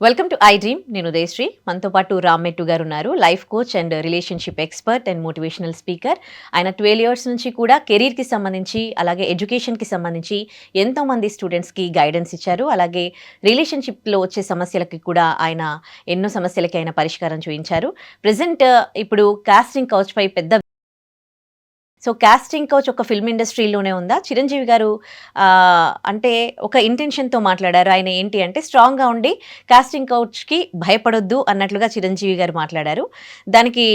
Welcome to I dream. నేను ఉదయశ్రీ. మనతో పాటు రామ్మెట్టు గారు ఉన్నారు, life coach and relationship expert and motivational speaker. ఆయన 12 years నుంచి కూడా కెరీర్కి సంబంధించి అలాగే ఎడ్యుకేషన్కి సంబంధించి ఎంతోమంది స్టూడెంట్స్కి గైడెన్స్ ఇచ్చారు. అలాగే రిలేషన్షిప్లో వచ్చే సమస్యలకి కూడా ఆయన ఎన్నో సమస్యలకి ఆయన పరిష్కారం చూపించారు. ప్రజెంట్ ఇప్పుడు కాస్టింగ్ కౌచ్ పై పెద్ద కాస్టింగ్ కౌచ్ ఒక ఫిల్మ్ ఇండస్ట్రీలోనే ఉందా? చిరంజీవి గారు అంటే ఒక ఇంటెన్షన్తో మాట్లాడారు. ఆయన ఏంటి అంటే స్ట్రాంగ్గా ఉండి కాస్టింగ్ కౌచ్కి భయపడొద్దు అన్నట్లుగా చిరంజీవి గారు మాట్లాడారు. దానికి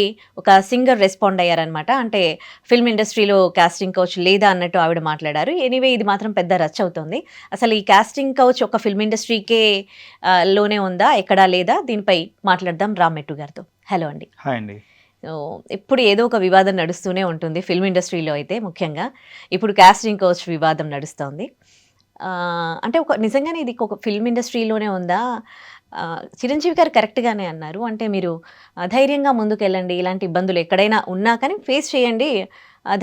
ఒక సింగర్ రెస్పాండ్ అయ్యారనమాట. అంటే ఫిల్మ్ ఇండస్ట్రీలో కాస్టింగ్ కౌచ్ లేదా అన్నట్టు ఆవిడ మాట్లాడారు. ఎనీవే, ఇది మాత్రం పెద్ద రచ్ అవుతుంది. అసలు ఈ కాస్టింగ్ కౌచ్ ఒక ఫిల్మ్ ఇండస్ట్రీకే లోనే ఉందా, ఎక్కడా లేదా? దీనిపై మాట్లాడదాం రామ్మెట్టు గారితో. హలో అండి. హాయ్ అండి. ఇప్పుడు ఏదో ఒక వివాదం నడుస్తూనే ఉంటుంది ఫిల్మ్ ఇండస్ట్రీలో. అయితే ముఖ్యంగా ఇప్పుడు కాస్టింగ్ కౌచ్ వివాదం నడుస్తోంది. అంటే నిజంగానే ఇది ఒక ఫిల్మ్ ఇండస్ట్రీలోనే ఉందా? చిరంజీవి గారు కరెక్ట్గానే అన్నారు. అంటే మీరు ధైర్యంగా ముందుకు వెళ్ళండి, ఇలాంటి ఇబ్బందులు ఎక్కడైనా ఉన్నా కానీ ఫేస్ చేయండి,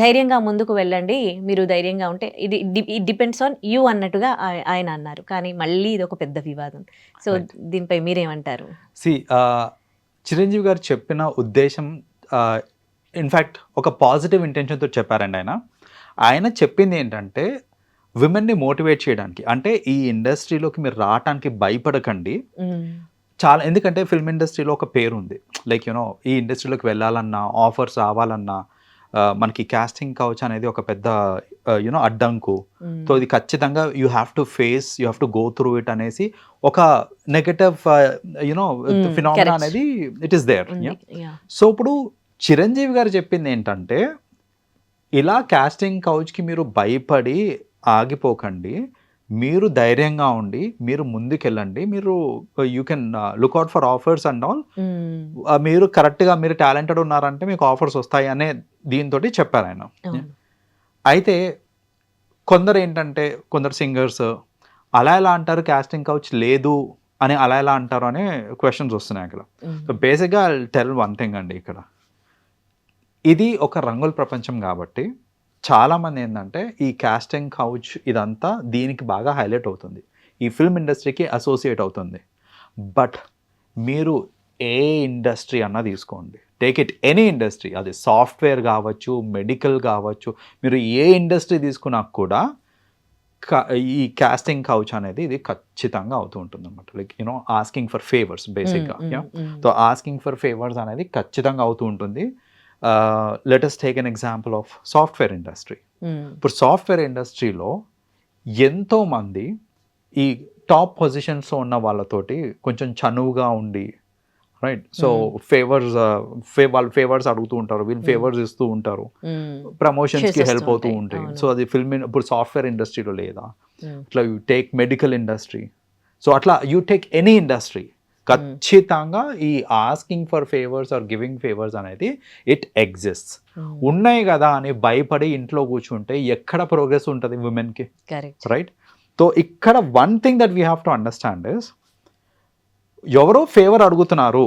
ధైర్యంగా ముందుకు వెళ్ళండి, మీరు ధైర్యంగా ఉంటే ఇది డిపెండ్స్ ఆన్ యూ అన్నట్టుగా ఆయన అన్నారు. కానీ మళ్ళీ ఇది ఒక పెద్ద వివాదం. సో దీనిపై మీరేమంటారు? చిరంజీవి గారు చెప్పిన ఉద్దేశం ఇన్ఫ్యాక్ట్ ఒక పాజిటివ్ ఇంటెన్షన్తో చెప్పారండి. ఆయన చెప్పింది ఏంటంటే విమెన్ని మోటివేట్ చేయడానికి, అంటే ఈ ఇండస్ట్రీలోకి మీరు రావడానికి భయపడకండి చాలా. ఎందుకంటే ఫిల్మ్ ఇండస్ట్రీలో ఒక పేరు ఉంది, లైక్ యూనో ఈ ఇండస్ట్రీలోకి వెళ్ళాలన్నా, ఆఫర్స్ రావాలన్నా మనకి కాస్టింగ్ కౌచ్ అనేది ఒక పెద్ద యూనో అడ్డంకు. సో ఇది ఖచ్చితంగా you have to face, you have to go through it అనేసి ఒక నెగటివ్ యూనో ఫినామినా అనేది ఇట్ ఈస్ దేర్. సో ఇప్పుడు చిరంజీవి గారు చెప్పింది ఏంటంటే ఇలా కాస్టింగ్ కౌచ్కి మీరు భయపడి ఆగిపోకండి, మీరు ధైర్యంగా ఉండి మీరు ముందుకెళ్ళండి, మీరు you can look out for offers and all, మీరు కరెక్ట్గా మీరు టాలెంటెడ్ ఉన్నారంటే మీకు ఆఫర్స్ వస్తాయి అనే దీంతో చెప్పారు ఆయన. అయితే కొందరు ఏంటంటే కొందరు సింగర్స్ అలా ఎలా అంటారు కాస్టింగ్ కౌచ్ లేదు అని అలా ఎలా అంటారు అనే క్వశ్చన్స్ వస్తున్నాయి అక్కడ. సో బేసిక్గా టెల్ వన్ థింగ్ అండి, ఇక్కడ ఇది ఒక రంగుల ప్రపంచం కాబట్టి చాలామంది ఏంటంటే ఈ కాస్టింగ్ కౌచ్ ఇదంతా దీనికి బాగా హైలైట్ అవుతుంది, ఈ ఫిల్మ్ ఇండస్ట్రీకి అసోసియేట్ అవుతుంది. బట్ మీరు ఏ ఇండస్ట్రీ అన్నా తీసుకోండి, టేక్ ఇట్ ఎనీ ఇండస్ట్రీ, అది సాఫ్ట్వేర్ కావచ్చు, మెడికల్ కావచ్చు, మీరు ఏ ఇండస్ట్రీ తీసుకున్నా కూడా ఈ కాస్టింగ్ కౌచ్ అనేది ఇది ఖచ్చితంగా అవుతూ ఉంటుంది అనమాట. Like you know asking for favours బేసిక్గా. సో ఆస్కింగ్ ఫర్ ఫేవర్స్ అనేది ఖచ్చితంగా అవుతూ ఉంటుంది. Let us take an example of software industry. ఇప్పుడు సాఫ్ట్వేర్ ఇండస్ట్రీలో ఎంతోమంది ఈ టాప్ పొజిషన్స్లో ఉన్న వాళ్ళతోటి కొంచెం చనువుగా ఉండి, రైట్, సో ఫేవర్స్ వాళ్ళు ఫేవర్స్ అడుగుతూ ఉంటారు, వీళ్ళు ఫేవర్స్ ఇస్తూ ఉంటారు, ప్రమోషన్స్కి హెల్ప్ అవుతూ ఉంటాయి. సో అది ఫిల్మ్ ఇప్పుడు సాఫ్ట్వేర్ ఇండస్ట్రీలో లేదా? అట్లా you take medical industry, so అట్లా యూ టేక్ ఎనీ ఇండస్ట్రీ, ఖచ్చితంగా ఈ asking for favours or giving favours అనేది ఇట్ ఎగ్జిస్ట్స్. ఉన్నాయి కదా అని భయపడి ఇంట్లో కూర్చుంటే ఎక్కడ ప్రోగ్రెస్ ఉంటుంది ఉమెన్కి, రైట్? సో ఇక్కడ one thing that we have to understand is, ఎవరో ఫేవర్ అడుగుతున్నారు,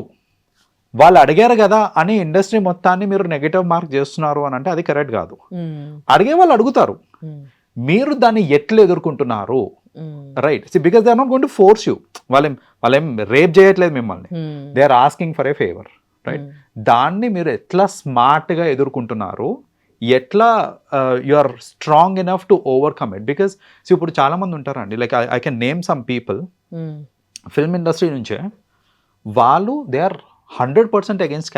వాళ్ళు అడిగారు కదా అని ఇండస్ట్రీ మొత్తాన్ని మీరు నెగటివ్ మార్క్ చేస్తున్నారు అని అంటే అది కరెక్ట్ కాదు. అడిగే వాళ్ళు అడుగుతారు, మీరు దాన్ని ఎట్లా ఎదుర్కొంటున్నారు, right? Because they are not going to force you. వాళ్ళేం రేప్ చేయట్లేదు మిమ్మల్ని, they are asking for a favour, right? దాన్ని మీరు ఎట్లా స్మార్ట్గా ఎదుర్కొంటున్నారు, ఎట్లా you are strong enough to overcome it. Because ఇప్పుడు చాలామంది ఉంటారండి, like I can name some people film industry నుంచే, వాళ్ళు they are 100% against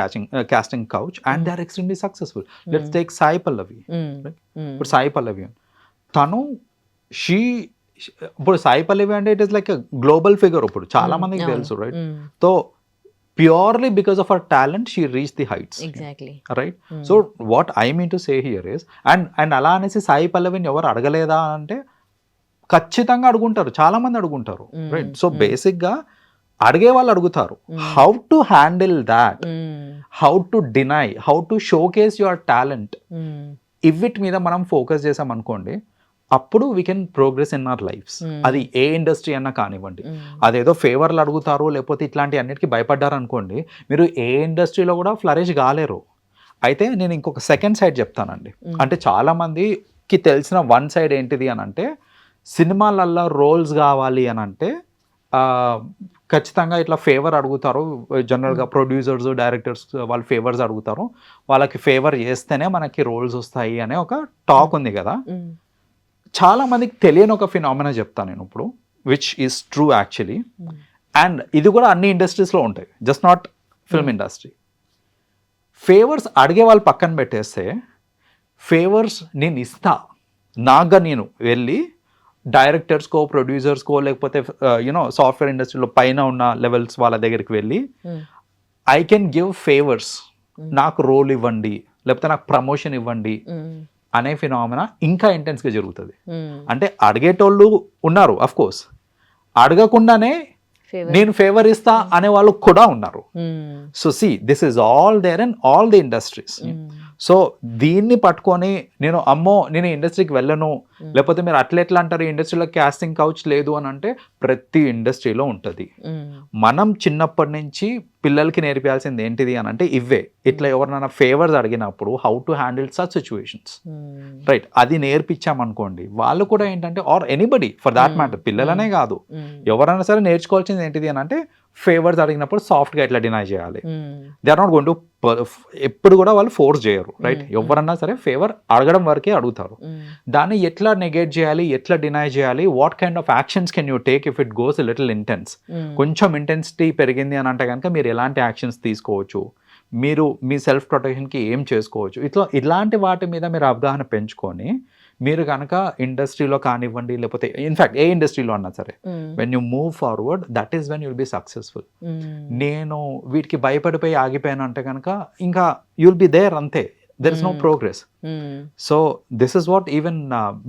casting couch and they are extremely successful. Let's take Sai Pallavi. ఇప్పుడు సాయి పల్లవి తను ఇప్పుడు సాయి పల్లవి అంటే it is like global figure, ఇప్పుడు చాలా మందికి తెలుసు, right? So purely because of our talent she reach the heights, right? So what I mean to say here is, and అలా అనేసి సాయి పల్లవిని ఎవరు అడగలేదా అంటే ఖచ్చితంగా అడుగుంటారు, చాలా మంది అడుగుంటారు, రైట్? సో బేసిక్గా అడిగే వాళ్ళు అడుగుతారు, how to handle that, how to deny, how to showcase your talent, ఇవిటి మీద మనం ఫోకస్ చేసాం అనుకోండి, అప్పుడు we can progress in our lives. అది ఏ ఇండస్ట్రీ అన్నా కానివ్వండి. అదేదో ఫేవర్లు అడుగుతారు లేకపోతే ఇట్లాంటి అన్నిటికీ భయపడ్డారు అనుకోండి, మీరు ఏ ఇండస్ట్రీలో కూడా ఫ్లరిష్ కాలేరు. అయితే నేను ఇంకొక సెకండ్ సైడ్ చెప్తానండి. అంటే చాలామందికి తెలిసిన వన్ సైడ్ ఏంటిది అని అంటే, సినిమాలల్లో రోల్స్ కావాలి అని అంటే ఖచ్చితంగా ఇట్లా ఫేవర్ అడుగుతారు. జనరల్గా ప్రొడ్యూసర్స్, డైరెక్టర్స్ వాళ్ళు ఫేవర్స్ అడుగుతారు. వాళ్ళకి ఫేవర్ చేస్తేనే మనకి రోల్స్ వస్తాయి అనే ఒక టాక్ ఉంది కదా. చాలా మందికి తెలియని ఒక ఫినామినా చెప్తాను నేను ఇప్పుడు, which is true actually. And ఇది కూడా అన్ని ఇండస్ట్రీస్లో ఉంటాయి, just not film industry. Favours అడిగే వాళ్ళు పక్కన పెట్టేస్తే, ఫేవర్స్ నేను ఇస్తా, నాగా నేను వెళ్ళి డైరెక్టర్స్కో, ప్రొడ్యూసర్స్కో, లేకపోతే యూనో సాఫ్ట్వేర్ ఇండస్ట్రీలో పైన ఉన్న లెవెల్స్ వాళ్ళ దగ్గరికి వెళ్ళి ఐ కెన్ గివ్ ఫేవర్స్, నాకు రోల్ ఇవ్వండి, లేకపోతే నాకు ప్రమోషన్ ఇవ్వండి అనే ఫినామినా ఇంకా ఇంటెన్స్గా జరుగుతుంది. అంటే అడిగేటోళ్ళు ఉన్నారు అఫ్ కోర్స్, అడగకుండానే నేను ఫేవర్ ఇస్తా అనే వాళ్ళు కూడా ఉన్నారు. So see, this is all there in all the industries. సో దీన్ని పట్టుకొని నేను ఇండస్ట్రీకి వెళ్ళను, లేకపోతే మీరు అట్లా అంటారు ఇండస్ట్రీలో క్యాస్టింగ్ కౌచ్ లేదు అని అంటే, ప్రతి ఇండస్ట్రీలో ఉంటుంది. మనం చిన్నప్పటి నుంచి పిల్లలకి నేర్పించాల్సింది ఏంటిది అని అంటే ఇవే. ఇట్లా ఎవరినైనా ఫేవర్స్ అడిగినప్పుడు how to handle such situations, right, అది నేర్పించామనుకోండి, వాళ్ళు కూడా ఏంటంటే, or anybody for that matter, పిల్లలనే కాదు ఎవరైనా సరే నేర్చుకోవాల్సింది ఏంటిది అని అంటే, ఫేవర్స్ అడిగినప్పుడు సాఫ్ట్గా ఎట్లా డినై చేయాలి. They are not going to, ఎప్పుడు కూడా వాళ్ళు ఫోర్స్ చేయరు, రైట్. ఎవరన్నా సరే ఫేవర్ అడగడం వరకే అడుగుతారు. దాన్ని ఎట్లా నెగేట్ చేయాలి, ఎట్లా డినై చేయాలి, what kind of actions can you take if it goes little intense. కొంచెం ఇంటెన్సిటీ పెరిగింది అని అంటే కనుక మీరు ఎలాంటి యాక్షన్స్ తీసుకోవచ్చు, మీరు మీ సెల్ఫ్ ప్రొటెక్షన్కి ఏం చేసుకోవచ్చు, ఇట్లాంటి వాటి మీద మీరు అవగాహన పెంచుకొని, మీరు కనుక ఇండస్ట్రీలో కానివ్వండి, లేకపోతే ఇన్ఫ్యాక్ట్ ఏ ఇండస్ట్రీలో అన్నా సరే, when you move forward, that is when you'll be successful. నేను వీటికి భయపడిపోయి ఆగిపోయాను అంటే కనుక ఇంకా యుల్ బి దేర్, అంతే, there is no progress. So this is what even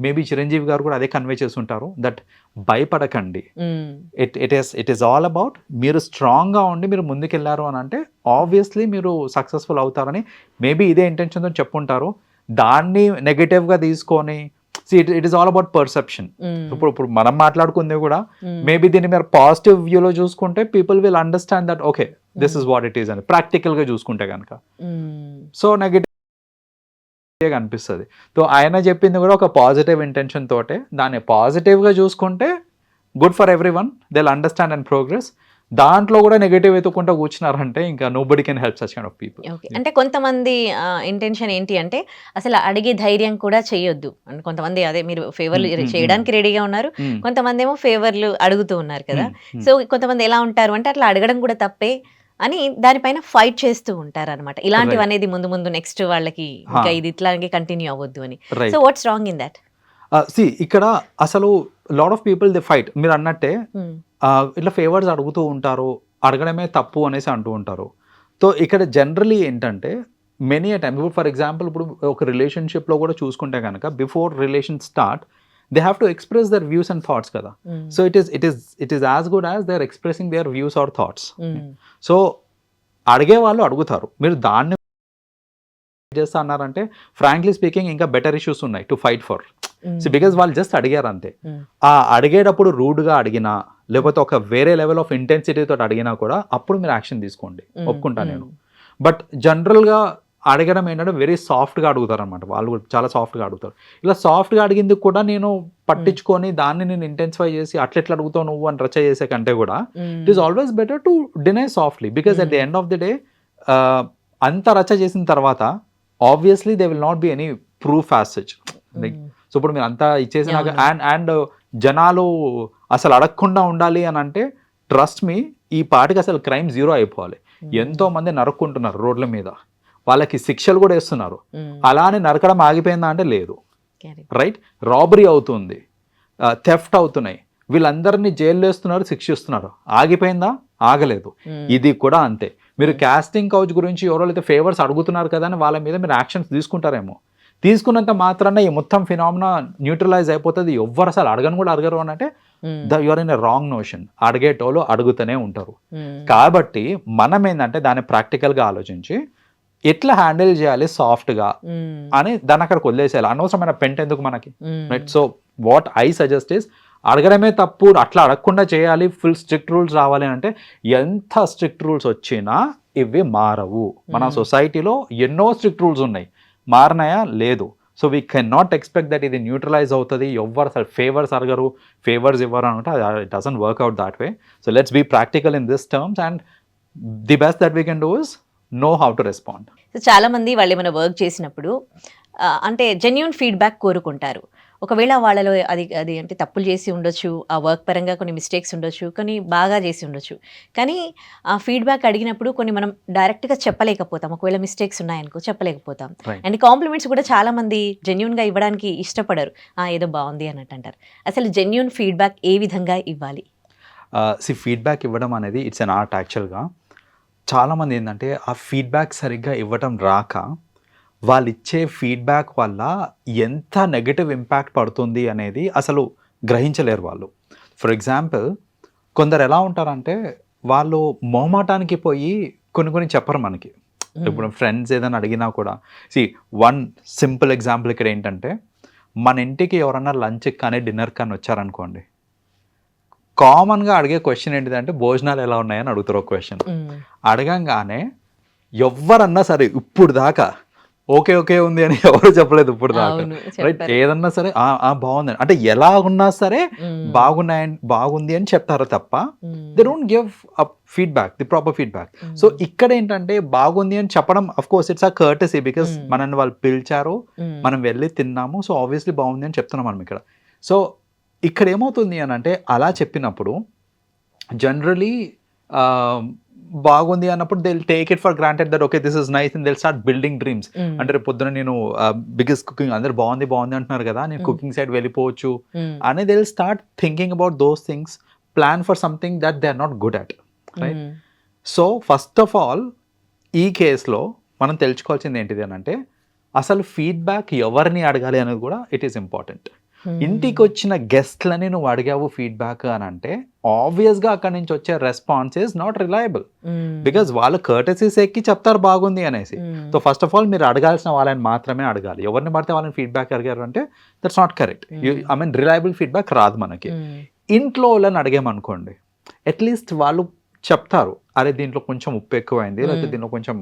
maybe Chiranjeevi గారు కూడా అదే కన్వే చేస్తుంటారు, దట్ భయపడకండి, ఇట్ ఈస్ ఆల్ అబౌట్ మీరు స్ట్రాంగ్గా ఉండి మీరు ముందుకెళ్ళారు అని అంటే ఆబ్వియస్లీ మీరు సక్సెస్ఫుల్ అవుతారని మేబీ ఇదే ఇంటెన్షన్తో చెప్పుంటారు. దాన్ని నెగటివ్గా తీసుకొని, it is all about perception. ఇప్పుడు మనం మాట్లాడుకుంది కూడా మేబీ దీన్ని మీరు పాజిటివ్ వ్యూలో చూసుకుంటే people will understand that okay this is what it is అని, ప్రాక్టికల్గా చూసుకుంటే కనుక. సో నెగటివ్ అనిపిస్తుంది. సో ఆయన చెప్పింది కూడా ఒక పాజిటివ్ ఇంటెన్షన్ తోటే, దాన్ని పాజిటివ్గా చూసుకుంటే good for every one, they will understand and progress. దాంట్లో కూడా నెగటివ్ ఎత్తుకుంటూ కూర్చున్నారంటే ఇంకా nobody can help such kind of people. అంటే కొంతమంది ఇంటెన్షన్ ఏంటి అంటే అసలు అడిగే ధైర్యం కూడా చేయొద్దు. అంటే కొంతమంది అదే మీరు ఫేవర్లు చేయడానికి రెడీగా ఉన్నారు, కొంతమంది ఏమో ఫేవర్లు అడుగుతూ ఉన్నారు కదా. సో కొంతమంది ఎలా ఉంటారు అంటే అట్లా అడగడం కూడా తప్పే అని దానిపైన ఫైట్ చేస్తూ ఉంటారు అనమాట. ఇలాంటివి అనేది ముందు ముందు నెక్స్ట్ వాళ్ళకి ఇంకా ఇది ఇట్లాగే కంటిన్యూ అవ్వద్దు అని. So what's wrong in that? See, ఇక్కడ అసలు lot of people they fight, మీరు అన్నట్టే ఇట్లా ఫేవర్స్ అడుగుతూ ఉంటారు, అడగడమే తప్పు అనేసి అంటూ ఉంటారు. సో ఇక్కడ జనరలీ ఏంటంటే మెనీ టైమ్, ఇప్పుడు ఫర్ ఎగ్జాంపుల్ ఇప్పుడు ఒక రిలేషన్షిప్లో కూడా చూసుకుంటే కనుక before relation start they have to express their views and thoughts kada. So it is as good as they are expressing their views or thoughts. So అడిగే వాళ్ళు అడుగుతారు, మీరు దాన్ని చేస్తా అన్నారంటే ఫ్రాంక్లీ స్పీకింగ్ ఇంకా బెటర్ ఇష్యూస్ ఉన్నాయి to fight for. So because వాళ్ళు జస్ట్ అడిగారు అంతే. ఆ అడిగేటప్పుడు రూడ్గా అడిగినా, లేకపోతే ఒక వేరే లెవెల్ ఆఫ్ ఇంటెన్సిటీతో అడిగినా కూడా అప్పుడు మీరు యాక్షన్ తీసుకోండి, ఒప్పుకుంటా నేను. బట్ జనరల్గా అడగడం ఏంటంటే వెరీ సాఫ్ట్గా అడుగుతారు అనమాట, వాళ్ళు కూడా చాలా సాఫ్ట్గా అడుగుతారు. ఇలా సాఫ్ట్గా అడిగింది కూడా నేను పట్టించుకొని దాన్ని నేను ఇంటెన్సిఫై చేసి అట్లెట్లా అడుగుతావు నువ్వు అని రచ్చ చేసే కంటే కూడా it is always better to deny softly. Because at the end of the day అంత రచ్చ చేసిన తర్వాత obviously they will not be any proof as such. So ఇప్పుడు మీరు అంతా ఇచ్చేసినాక అండ్ జనాలు అసలు అడగకుండా ఉండాలి అని అంటే ట్రస్ట్ మీ, ఈ పాటికి అసలు క్రైమ్ జీరో అయిపోవాలి. ఎంతో మంది నరుక్కుంటున్నారు రోడ్ల మీద, వాళ్ళకి శిక్షలు కూడా వేస్తున్నారు. అలానే నరకడం ఆగిపోయిందా అంటే లేదు, రైట్. రాబరీ అవుతుంది, థెఫ్ట్ అవుతున్నాయి, వీళ్ళందరినీ జైల్లో వేస్తున్నారు, శిక్షిస్తున్నారు. ఆగిపోయిందా? ఆగలేదు. ఇది కూడా అంతే. మీరు కాస్టింగ్ కౌచ్ గురించి ఎవరైతే ఫేవర్స్ అడుగుతున్నారు కదా అని వాళ్ళ మీద మీరు యాక్షన్స్ తీసుకుంటారేమో, తీసుకున్నంత మాత్రాన ఈ మొత్తం ఫినామినా న్యూట్రలైజ్ అయిపోతుంది. ఎవ్వరు అసలు అడగను కూడా అడగరు అని అంటే you're in a wrong notion. అడిగేటోళ్ళు అడుగుతూనే ఉంటారు. కాబట్టి మనం ఏంటంటే దాన్ని ప్రాక్టికల్గా ఆలోచించి ఎట్లా హ్యాండిల్ చేయాలి సాఫ్ట్గా అని దాన్ని అక్కడికి వదిలేసేయాలి. అనవసరమైన పెంట్ ఎందుకు మనకి, right. So what I suggest is, అడగడమే తప్పు, అట్లా అడగకుండా చేయాలి, ఫుల్ స్ట్రిక్ట్ రూల్స్ రావాలి అంటే ఎంత స్ట్రిక్ట్ రూల్స్ వచ్చినా ఇవి మారవు. మన సొసైటీలో ఎన్నో స్ట్రిక్ట్ రూల్స్ ఉన్నాయి, మారినాయా? లేదు. So we can not expect that ఇది న్యూట్రలైజ్ అవుతుంది, ఎవ్వరు అసలు ఫేవర్స్ అడగరు, ఫేవర్స్ ఇవ్వరు అంటే it doesn't work out that way. So let's be practical in this terms and the best that we can do is know how to respond. సో చాలామంది వాళ్ళు ఏమైనా వర్క్ చేసినప్పుడు అంటే జెన్యూన్ ఫీడ్బ్యాక్ కోరుకుంటారు. ఒకవేళ వాళ్ళలో అది అది అంటే తప్పులు చేసి ఉండొచ్చు, ఆ వర్క్ పరంగా కొన్ని మిస్టేక్స్ ఉండొచ్చు, కొన్ని బాగా చేసి ఉండొచ్చు. కానీ ఆ ఫీడ్బ్యాక్ అడిగినప్పుడు కొన్ని మనం డైరెక్ట్గా చెప్పలేకపోతాం. ఒకవేళ మిస్టేక్స్ ఉన్నాయనుకో చెప్పలేకపోతాం. Right. అండ్ కాంప్లిమెంట్స్ కూడా చాలామంది జెన్యూన్గా ఇవ్వడానికి ఇష్టపడరు. ఏదో బాగుంది అన్నట్టు అంటారు. అసలు జెన్యూన్ ఫీడ్బ్యాక్ ఏ విధంగా ఇవ్వాలి? ఫీడ్బ్యాక్ ఇవ్వడం అనేది ఇట్స్ అన్ ఆర్ట్ యాక్చువల్గా. చాలామంది ఏంటంటే ఆ ఫీడ్బ్యాక్ సరిగ్గా ఇవ్వడం రాక వాళ్ళు ఇచ్చే ఫీడ్బ్యాక్ వల్ల ఎంత నెగటివ్ ఇంపాక్ట్ పడుతుంది అనేది అసలు గ్రహించలేరు వాళ్ళు. ఫర్ ఎగ్జాంపుల్ కొందరు ఎలా ఉంటారంటే వాళ్ళు మొహమాటానికి పోయి కొన్ని చెప్పరు మనకి. ఇప్పుడు ఫ్రెండ్స్ ఏదైనా అడిగినా కూడా వన్ సింపుల్ ఎగ్జాంపుల్ ఇక్కడ ఏంటంటే, మన ఇంటికి ఎవరన్నా లంచ్కి కానీ డిన్నర్ కానీ వచ్చారనుకోండి, కామన్గా అడిగే క్వశ్చన్ ఏంటిదంటే భోజనాలు ఎలా ఉన్నాయని అడుగుతారు. ఒక క్వశ్చన్ అడగంగానే ఎవరన్నా సరే ఇప్పుడు దాకా ఓకే ఓకే ఉంది అని ఎవరు చెప్పలేదు ఇప్పుడు దాకా. రైట్, ఏదన్నా సరే బాగుంది అంటే ఎలా ఉన్నా సరే బాగుంది అని చెప్తారు తప్ప they don't give up feedback, the proper feedback. So ఇక్కడ ఏంటంటే బాగుంది అని చెప్పడం of course it's a courtesy, because మనల్ని వాళ్ళు పిలిచారు, మనం వెళ్ళి తిన్నాము, సో ఆబ్వియస్లీ బాగుంది అని చెప్తున్నాం మనం ఇక్కడ. సో ఇక్కడ ఏమవుతుంది అని అంటే అలా చెప్పినప్పుడు జనరలీ బాగుంది అన్నప్పుడు they will take it for granted that okay this is nice and they will start building dreams. అంటే రేపు పొద్దున నేను బిగ్గెస్ట్ కుకింగ్ అందరు బాగుంది అంటున్నారు కదా, నేను కుకింగ్ సైడ్ వెళ్ళిపోవచ్చు అని they will start thinking about those things, plan for something that they are not good at. Right, so first of all ఈ కేసులో మనం తెలుసుకోవాల్సింది ఏంటిది అని అంటే అసలు ఫీడ్బ్యాక్ ఎవరిని అడగాలి అనేది కూడా ఇట్ ఈస్ ఇంపార్టెంట్. ఇంటికి వచ్చిన గెస్ట్లని నువ్వు అడిగావు ఫీడ్బ్యాక్ అని అంటే ఆబ్వియస్గా అక్కడి నుంచి వచ్చే response is not reliable, because వాళ్ళు కర్టసీస్ ఎక్కి చెప్తారు బాగుంది అనేసి. సో ఫస్ట్ ఆఫ్ ఆల్ మీరు అడగాల్సిన వాళ్ళని మాత్రమే అడగాలి. ఎవరిని పడితే వాళ్ళని ఫీడ్బ్యాక్ అడిగారు అంటే that's not correct. I mean reliable feedback రాదు మనకి. ఇంట్లో వాళ్ళని అడిగామనుకోండి, అట్లీస్ట్ వాళ్ళు చెప్తారు అరే దీంట్లో కొంచెం ఉప్పు ఎక్కువైంది, లేకపోతే దీంట్లో కొంచెం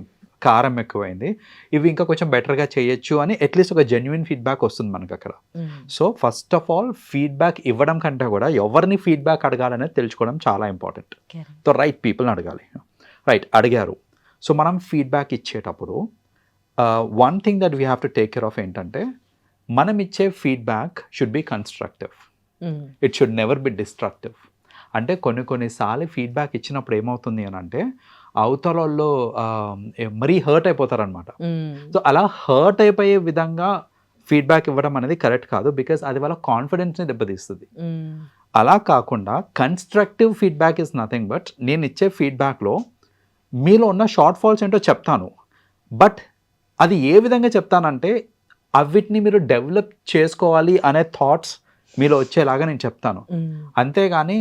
కారం ఎక్కువైంది, ఇవి ఇంకా కొంచెం బెటర్గా చేయొచ్చు అని అట్లీస్ట్ ఒక జెన్యున్ ఫీడ్బ్యాక్ వస్తుంది మనకు అక్కడ. So first of all feedback ఇవ్వడం కంటే కూడా ఎవరిని ఫీడ్బ్యాక్ అడగాలనేది తెలుసుకోవడం చాలా ఇంపార్టెంట్. సో రైట్ పీపుల్ని అడగాలి. రైట్, అడిగారు. సో మనం ఫీడ్బ్యాక్ ఇచ్చేటప్పుడు one thing that we have to take care of ఏంటంటే మనం ఇచ్చే feedback should be constructive, it should never be destructive. అంటే కొన్నిసార్లు ఫీడ్బ్యాక్ ఇచ్చినప్పుడు ఏమవుతుంది అని అంటే అవతల వాళ్ళు మరీ హర్ట్ అయిపోతారనమాట. సో అలా హర్ట్ అయిపోయే విధంగా ఫీడ్బ్యాక్ ఇవ్వడం అనేది కరెక్ట్ కాదు, బికాస్ అది వాళ్ళ కాన్ఫిడెన్స్ని దెబ్బతీస్తుంది. అలా కాకుండా constructive feedback is nothing but నేను ఇచ్చే ఫీడ్బ్యాక్లో మీలో ఉన్న షార్ట్ ఫాల్స్ ఏంటో చెప్తాను, బట్ అది ఏ విధంగా చెప్తానంటే అవిటిని మీరు డెవలప్ చేసుకోవాలి అనే థాట్స్ మీలో వచ్చేలాగా నేను చెప్తాను. అంతేగాని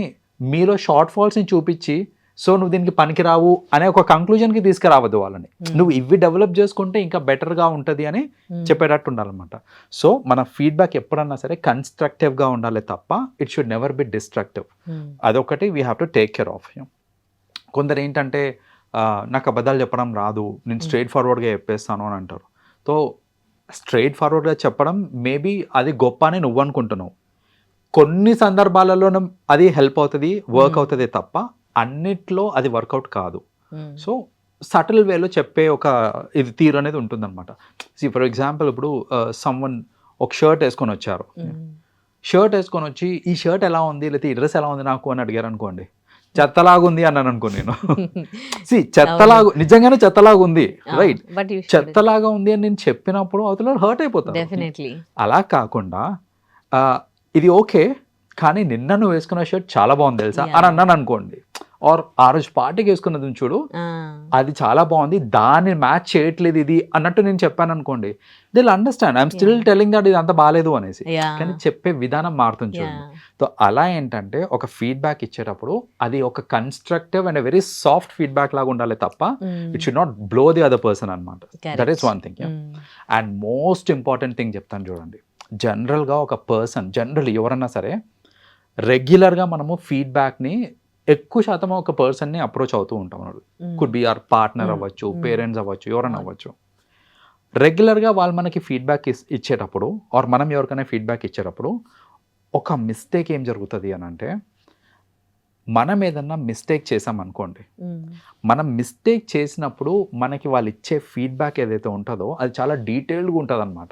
మీలో షార్ట్ ఫాల్స్ని చూపించి సో నువ్వు దీనికి పనికిరావు అనే ఒక కంక్లూజన్కి తీసుకురావద్దు వాళ్ళని. నువ్వు ఇవి డెవలప్ చేసుకుంటే ఇంకా బెటర్గా ఉంటుంది అని చెప్పేటట్టు ఉండాలన్నమాట. సో మన ఫీడ్బ్యాక్ ఎప్పుడన్నా సరే కన్స్ట్రక్టివ్గా ఉండాలి తప్ప it should never be destructive. అదొకటి we have to take care of. కొందరు ఏంటంటే నాకు అబద్ధాలు చెప్పడం రాదు, నేను స్ట్రైట్ ఫార్వర్డ్గా చెప్పేస్తాను అని అంటారు. సో స్ట్రైట్ ఫార్వర్డ్గా చెప్పడం మేబీ అది గొప్ప అని నువ్వు అనుకుంటున్నావు, కొన్ని సందర్భాలలో అది హెల్ప్ అవుతుంది, వర్క్ అవుతుంది తప్ప అన్నిట్లో అది వర్కౌట్ కాదు. సో సటిల్ వేలో చెప్పే ఒక ఇది తీరు అనేది ఉంటుందన్నమాట. ఫర్ ఎగ్జాంపుల్ ఇప్పుడు సమ్వన్ ఒక షర్ట్ వేసుకొని వచ్చారు, షర్ట్ వేసుకొని వచ్చి ఈ షర్ట్ ఎలా ఉంది లేకపోతే ఈ డ్రెస్ ఎలా ఉంది నాకు అని అడిగారు అనుకోండి, చెత్తలాగుంది అన్నాను అనుకో నేను. నిజంగానే చెత్తలాగా ఉంది, రైట్, చెత్తలాగా ఉంది అని నేను చెప్పినప్పుడు అవతల హర్ట్ అయిపోతాను. అలా కాకుండా ఇది ఓకే కానీ నిన్న నువ్వు వేసుకున్న షర్ట్ చాలా బాగుంది తెలుసా అని అన్నాను అనుకోండి, ఆర్ ఆ రోజు పార్టీకి వేసుకున్నది చూడు అది చాలా బాగుంది, దాన్ని మ్యాచ్ చేయట్లేదు ఇది అన్నట్టు నేను చెప్పాను అనుకోండి, they will understand I'm still telling that ఇది అంత బాగాలేదు అనేసి, కానీ చెప్పే విధానం మారుతుంది చూడండి. సో అలా ఏంటంటే ఒక ఫీడ్బ్యాక్ ఇచ్చేటప్పుడు అది ఒక constructive and very soft feedback లాగా ఉండాలి తప్ప it should not blow the other person అనమాట. That is one thing. And most important thing చెప్తాను చూడండి, జనరల్గా ఒక పర్సన్ ఎవరన్నా సరే రెగ్యులర్గా మనము ఫీడ్బ్యాక్ని ఎక్కువ శాతం ఒక పర్సన్ని అప్రోచ్ అవుతూ ఉంటాం. కుడ్ బి ఆర్ పార్ట్నర్ అవ్వచ్చు, పేరెంట్స్ అవ్వచ్చు, ఎవరైనా అవ్వచ్చు. రెగ్యులర్గా వాళ్ళు మనకి ఫీడ్బ్యాక్ ఇచ్చేటప్పుడు ఆర్ మనం ఎవరికైనా ఫీడ్బ్యాక్ ఇచ్చేటప్పుడు ఒక మిస్టేక్ ఏం జరుగుతుంది అని అంటే, మనం ఏదన్నా మిస్టేక్ చేసామనుకోండి, మనం మిస్టేక్ చేసినప్పుడు మనకి వాళ్ళు ఇచ్చే ఫీడ్బ్యాక్ ఏదైతే ఉంటుందో అది చాలా డీటెయిల్డ్గా ఉంటుంది అనమాట,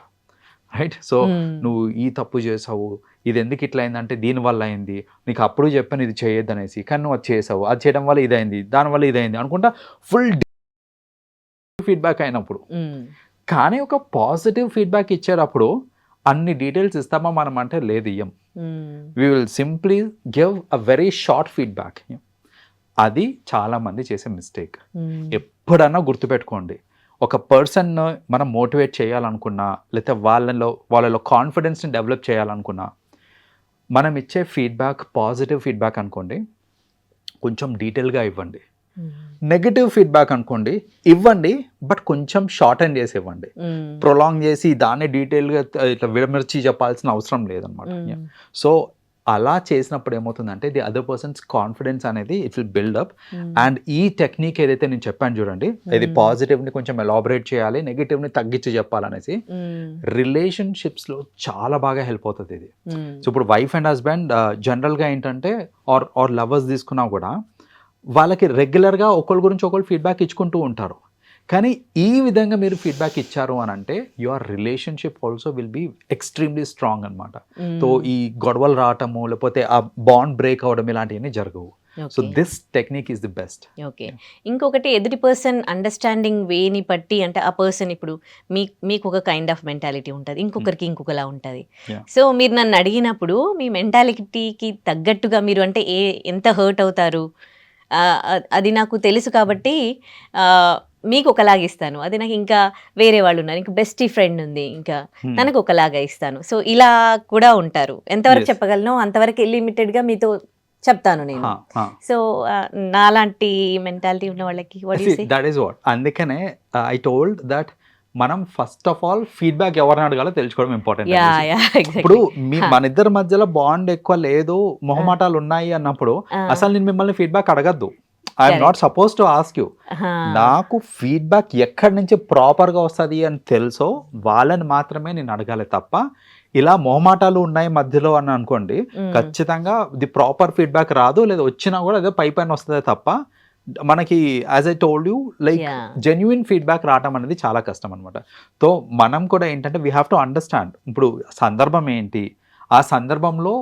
రైట్? సో నువ్వు ఈ తప్పు చేసావు, ఇది ఎందుకు ఇట్లా అయిందంటే దీనివల్ల అయింది, నీకు అప్పుడు చెప్పాను ఇది చేయొద్దు అనేసి, కానీ నువ్వు అది చేసావు, అది చేయడం వల్ల ఇదైంది, దానివల్ల ఇదైంది అనుకుంటా ఫుల్ ఫీడ్బ్యాక్ అయినప్పుడు. కానీ ఒక పాజిటివ్ ఫీడ్బ్యాక్ ఇచ్చేటప్పుడు అన్ని డీటెయిల్స్ ఇస్తామా మనం అంటే లేదు, ఇయ్యం. We will simply give a very short feedback. అది చాలామంది చేసే మిస్టేక్. ఎప్పుడన్నా గుర్తుపెట్టుకోండి, ఒక పర్సన్ మనం మోటివేట్ చేయాలనుకున్నా, లేకపోతే వాళ్ళలో కాన్ఫిడెన్స్ని డెవలప్ చేయాలనుకున్నా, మనం ఇచ్చే ఫీడ్బ్యాక్ పాజిటివ్ ఫీడ్బ్యాక్ అనుకోండి, కొంచెం డీటెయిల్గా ఇవ్వండి. నెగిటివ్ ఫీడ్బ్యాక్ అనుకోండి, ఇవ్వండి బట్ కొంచెం షార్ట్ అండ్ చేసి ఇవ్వండి. ప్రొలాంగ్ చేసి దాన్ని డీటెయిల్గా ఇట్లా విడమర్చి చెప్పాల్సిన అవసరం లేదనమాట. సో అలా చేసినప్పుడు ఏమవుతుందంటే ది అదర్ పర్సన్స్ కాన్ఫిడెన్స్ అనేది ఇట్ విల్ బిల్డప్. అండ్ ఈ టెక్నిక్ ఏదైతే నేను చెప్పాను చూడండి, ఇది పాజిటివ్ని కొంచెం ఎలాబరేట్ చేయాలి, నెగిటివ్ని తగ్గించి చెప్పాలనేసి, రిలేషన్షిప్స్లో చాలా బాగా హెల్ప్ అవుతుంది ఇది. సో ఇప్పుడు వైఫ్ అండ్ హస్బెండ్ జనరల్గా ఏంటంటే ఆర్ లవర్స్ తీసుకున్నా కూడా వాళ్ళకి రెగ్యులర్గా ఒకరి గురించి ఒకరు ఫీడ్బ్యాక్ ఇచ్చుకుంటూ ఉంటారు. కానీ ఈ విధంగా మీరు ఫీడ్బ్యాక్ ఇచ్చారు అని అంటే your relationship also will be extremely strong అనమాట. సో ఈ గొడవలు రావటము లేకపోతే ఆ బాండ్ బ్రేక్ అవ్వడం ఇలాంటివన్నీ జరగవు. So this technique is the best. Okay, ఇంకొకటి ఎదుటి పర్సన్ అండర్స్టాండింగ్ వేని బట్టి, అంటే ఆ పర్సన్ ఇప్పుడు మీకు ఒక కైండ్ ఆఫ్ మెంటాలిటీ ఉంటుంది, ఇంకొకరికి ఇంకొకలా ఉంటుంది. సో మీరు నన్ను అడిగినప్పుడు మీ మెంటాలిటీకి తగ్గట్టుగా మీరు అంటే ఎంత హర్ట్ అవుతారు అది నాకు తెలుసు కాబట్టి మీకు ఒకలాగా ఇస్తాను. అది నాకు ఇంకా వేరే వాళ్ళు ఉన్నారు, ఇంకా బెస్టీ ఫ్రెండ్ ఉంది, ఇంకా తనకు ఒకలాగా ఇస్తాను. సో ఇలా కూడా ఉంటారు. ఎంతవరకు చెప్పగలను అంతవరకు లిమిటెడ్గా మీతో చెప్తాను నేను. సో నాలాంటి మెంటాలిటీ ఉన్న వాళ్ళకి దట్ ఈస్ వాట్, అందుకనే ఐ టోల్డ్ దట్ మనం ఫస్ట్ ఆఫ్ ఆల్ ఫీడ్బ్యాక్ ఎవరిని అడగాలో తెలుసుకోవడం ఇంపార్టెంట్. ఇప్పుడు మన ఇద్దరి మధ్యలో బాండ్ ఎక్కువ లేదు, మొహమాటాలు ఉన్నాయి అన్నప్పుడు అసలు నేను మిమ్మల్ని ఫీడ్బ్యాక్ అడగద్దు. I'm not suppose to ask you. నాకు ఫీడ్బ్యాక్ ఎక్కడి నుంచి ప్రాపర్గా వస్తుంది అని తెలుసో వాళ్ళని మాత్రమే నేను అడగాలి తప్ప, ఇలా మొహమాటాలు ఉన్నాయి మధ్యలో అని అనుకోండి, ఖచ్చితంగా ది ప్రాపర్ ఫీడ్బ్యాక్ రాదు, లేదా వచ్చినా కూడా అదే పై పైన వస్తుంది తప్ప మనకి as I told you like genuine feedback రావటం అనేది చాలా కష్టం అనమాట. సో మనం కూడా ఏంటంటే వీ హ్యావ్ టు అండర్స్టాండ్ ఇప్పుడు సందర్భం ఏంటి, ఆ సందర్భంలో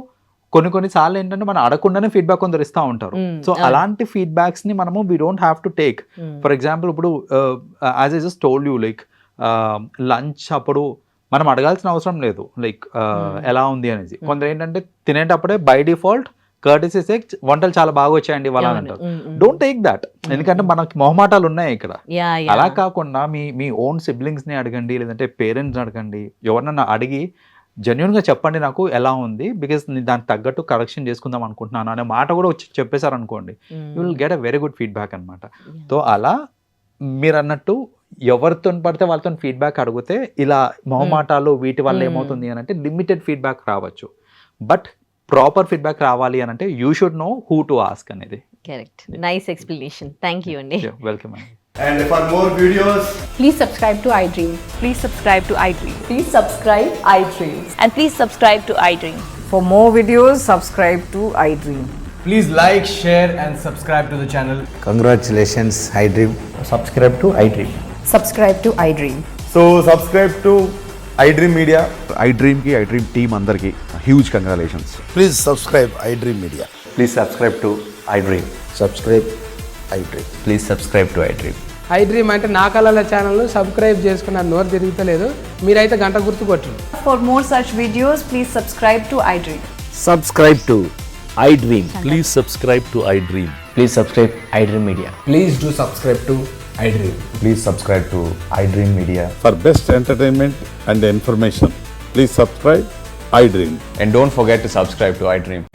కొన్నిసార్లు ఏంటంటే మనం అడగకుండానే ఫీడ్బ్యాక్ కొందరు ఇస్తూ ఉంటారు. సో అలాంటి ఫీడ్బ్యాక్స్ని మనము we don't have to take. For example ఇప్పుడు as I just told you like lunch అప్పుడు మనం అడగాల్సిన అవసరం లేదు లైక్ ఎలా ఉంది అనేసి. కొందరు ఏంటంటే తినేటప్పుడే బై డిఫాల్ట్ కర్టసీ సేక్ వంటలు చాలా బాగా వచ్చాయండి వాళ్ళ అంటారు. డోంట్ టేక్ దాట్, ఎందుకంటే మనకి మొహమాటాలు ఉన్నాయి ఇక్కడ. అలా కాకుండా మీ ఓన్ సిబ్లింగ్స్ని అడగండి, లేదంటే పేరెంట్స్ని అడగండి, ఎవరినన్నా అడిగి జెన్యున్గా చెప్పండి నాకు ఎలా ఉంది, బికాస్ నేను దానికి తగ్గట్టు కరెక్షన్ చేసుకుందాం అనుకుంటున్నాను అనే మాట కూడా వచ్చి చెప్పేశారు అనుకోండి, you will get a very good feedback అనమాట. సో అలా మీరు అన్నట్టు ఎవరితో పడితే వాళ్ళతో ఫీడ్బ్యాక్ అడిగితే ఇలా మొహమాటాలు వీటి వల్ల ఏమవుతుంది అని అంటే లిమిటెడ్ ఫీడ్బ్యాక్ రావచ్చు, బట్ ప్రాపర్ ఫీడ్బ్యాక్ రావాలి అని అంటే you should know who to ask అనేది. Correct, nice explanation, thank you అండి. వెల్కమ్ అండి. And for more videos, please subscribe to iDream. Please subscribe to iDream. Please subscribe iDream. And please subscribe to iDream. For more videos, subscribe to iDream. please like, share and subscribe to the channel. Congratulations, iDream. Subscribe to iDream. Subscribe to iDream. So subscribe to iDream Media. iDream ki iDream team andarki huge congratulations. Please subscribe iDream Media. Please subscribe to iDream. Subscribe iDream. Please subscribe to iDream. iDream అంటే నా కళల channel subscribe చేసుకున్న నోరు తిరుగుతలేదు, మీరైతే గంట గుర్తు కొట్టండి. For more such videos, please subscribe to iDream. Subscribe to iDream. Please subscribe to iDream. Please subscribe iDream Media. Please do subscribe to iDream. Please subscribe to iDream Media. For best entertainment and information, please subscribe iDream. And don't forget to subscribe to iDream.